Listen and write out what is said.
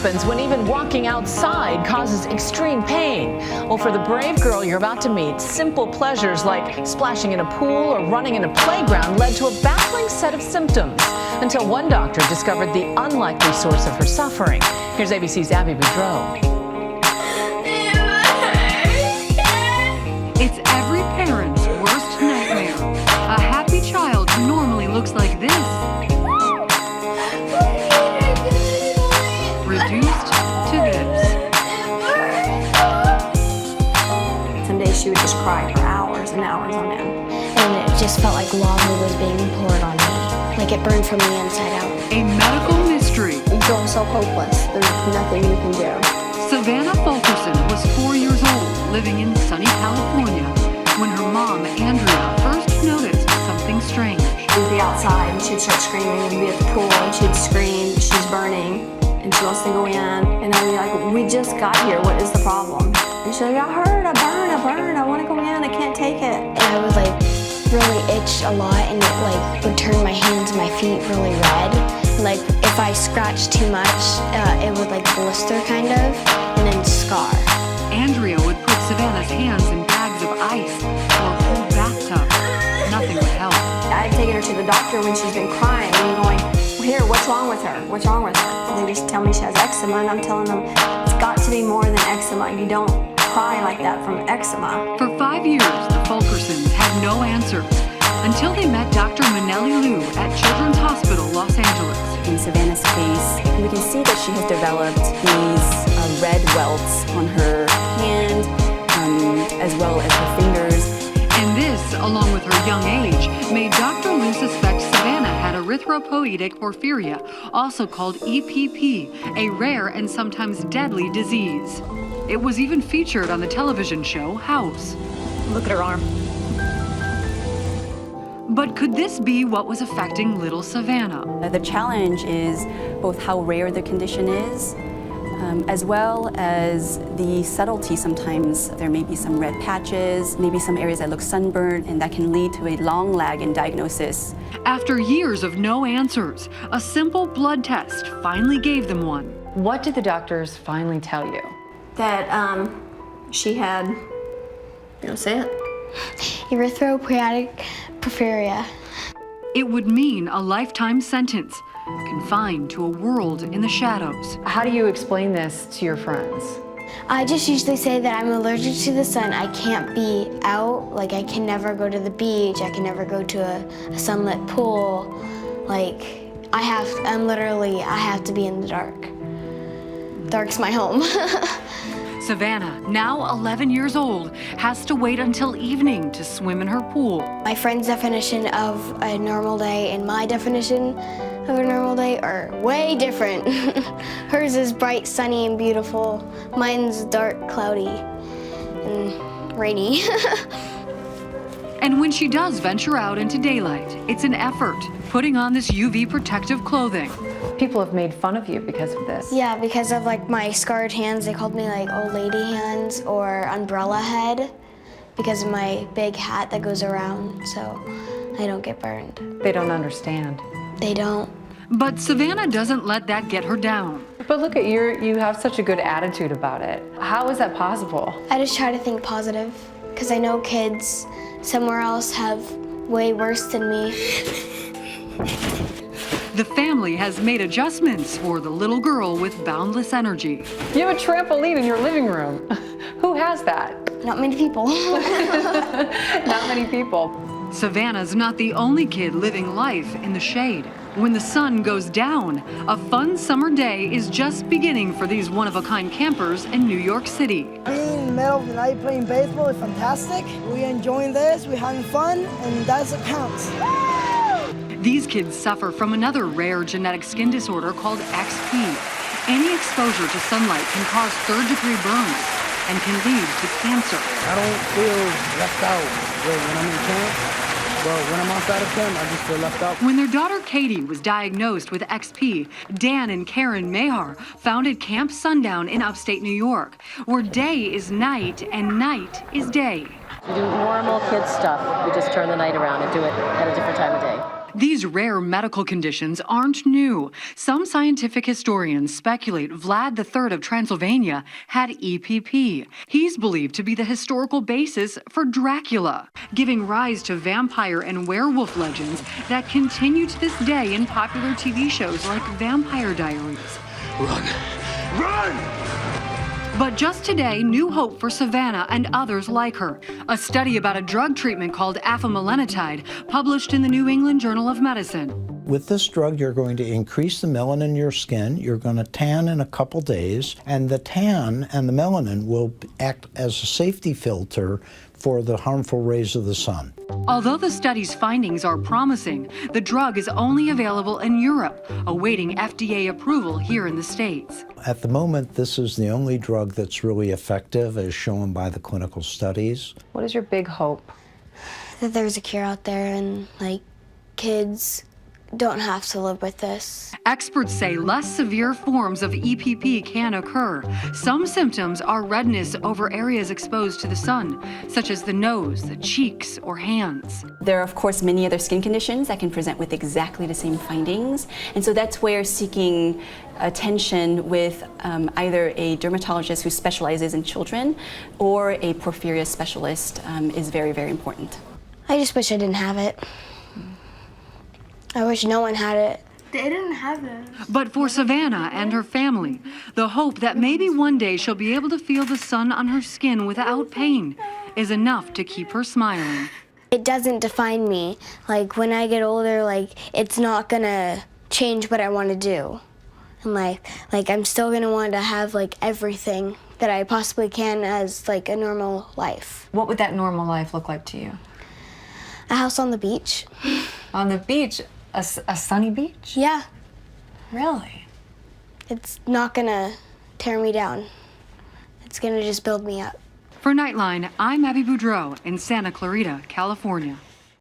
happens when even walking outside causes extreme pain. Well, for the brave girl you're about to meet, simple pleasures like splashing in a pool or running in a playground led to a baffling set of symptoms until one doctor discovered the unlikely source of her suffering. Here's ABC's Abby Boudreau. It's every parent's worst nightmare. A happy child who normally looks like this. Reduced to this. Some days she would just cry for hours and hours on end. And it just felt like lava was being poured on me. Like it burned from the inside out. A medical mystery. You feel so hopeless. There's nothing you can do. Savannah Fulkerson was 4 years old, living in sunny California, when her mom, Andrea, first noticed something strange. We'd be outside and she'd start screaming. We'd be at the pool and she'd scream, she's burning. And she wants to go in. And I'd be like, we just got here, what is the problem? And she's like, I heard, I burned, I want to go in, I can't take it. And I would like really itch a lot, and it like would turn my hands and my feet really red. Like if I scratched too much, it would like blister kind of, and then scar. Andrea would put Savannah's hands in bags of ice or a whole bathtub. Nothing would help. I'd taken her to the doctor when she's been crying and going, here, what's wrong with her? What's wrong with her? And they just tell me she has eczema, and I'm telling them, it's got to be more than eczema. You don't cry like that from eczema. For 5 years, the Fulkersons had no answers until they met Dr. Manelli Liu at Children's Hospital, Los Angeles. In Savannah's case, we can see that she has developed these red welts on her hand, as well as her fingers. And this, along with her young age, made Dr. Liu suspect Savannah had erythropoietic porphyria, also called EPP, a rare and sometimes deadly disease. It was even featured on the television show House. Look at her arm. But could this be what was affecting little Savannah? The challenge is both how rare the condition is, as well as the subtlety. Sometimes there may be some red patches, maybe some areas that look sunburned, and that can lead to a long lag in diagnosis. After years of no answers, a simple blood test finally gave them one. What did the doctors finally tell you? That she had, say it. Erythropoietic porphyria. It would mean a lifetime sentence, confined to a world in the shadows. How do you explain this to your friends? I just usually say that I'm allergic to the sun. I can't be out. Like I can never go to the beach. I can never go to a sunlit pool. Like I have to be in the dark. Dark's my home. Savannah, now 11 years old, has to wait until evening to swim in her pool. My friend's definition of a normal day and my definition of a normal day are way different. Hers is bright, sunny, and beautiful. Mine's dark, cloudy, and rainy. And when she does venture out into daylight, it's an effort, putting on this UV protective clothing. People have made fun of you because of this. Yeah, because of like my scarred hands, they called me like old lady hands or umbrella head because of my big hat that goes around, so I don't get burned. They don't understand. They don't. But Savannah doesn't let that get her down. But look at you have such a good attitude about it. How is that possible? I just try to think positive because I know kids somewhere else have way worse than me. The family has made adjustments for the little girl with boundless energy. You have a trampoline in your living room. Who has that? Not many people. Not many people. Savannah's not the only kid living life in the shade. When the sun goes down, a fun summer day is just beginning for these one-of-a-kind campers in New York City. Being in the middle of the night playing baseball is fantastic. We're enjoying this, we're having fun, and that's what counts. These kids suffer from another rare genetic skin disorder called XP. Any exposure to sunlight can cause third-degree burns and can lead to cancer. I don't feel left out when I'm in camp. But when I'm outside of camp, I just feel left out. When their daughter Katie was diagnosed with XP, Dan and Karen Mahar founded Camp Sundown in upstate New York, where day is night and night is day. We do normal kid stuff. We just turn the night around and do it at a different time of day. These rare medical conditions aren't new. Some scientific historians speculate Vlad III of Transylvania had EPP. He's believed to be the historical basis for Dracula, giving rise to vampire and werewolf legends that continue to this day in popular TV shows like Vampire Diaries. Run! Run! But just today, new hope for Savannah and others like her. A study about a drug treatment called afamelanotide, published in the New England Journal of Medicine. With this drug, you're going to increase the melanin in your skin. You're going to tan in a couple days, and the tan and the melanin will act as a safety filter for the harmful rays of the sun. Although the study's findings are promising, the drug is only available in Europe, awaiting FDA approval here in the States. At the moment, this is the only drug that's really effective, as shown by the clinical studies. What is your big hope? That there's a cure out there and like kids don't have to live with this. Experts say less severe forms of EPP can occur. Some symptoms are redness over areas exposed to the sun, such as the nose, the cheeks, or hands. There are, of course, many other skin conditions that can present with exactly the same findings. And so that's where seeking attention with either a dermatologist who specializes in children or a porphyria specialist is very, very important. I just wish I didn't have it. I wish no one had it. They didn't have it. But for Savannah and her family, the hope that maybe one day she'll be able to feel the sun on her skin without pain is enough to keep her smiling. It doesn't define me. Like when I get older, like it's not gonna change what I want to do. And like I'm still gonna want to have like everything that I possibly can as like a normal life. What would that normal life look like to you? A house on the beach. On the beach? A sunny beach? Yeah. Really? It's not gonna tear me down. It's gonna just build me up. For Nightline, I'm Abby Boudreau in Santa Clarita, California.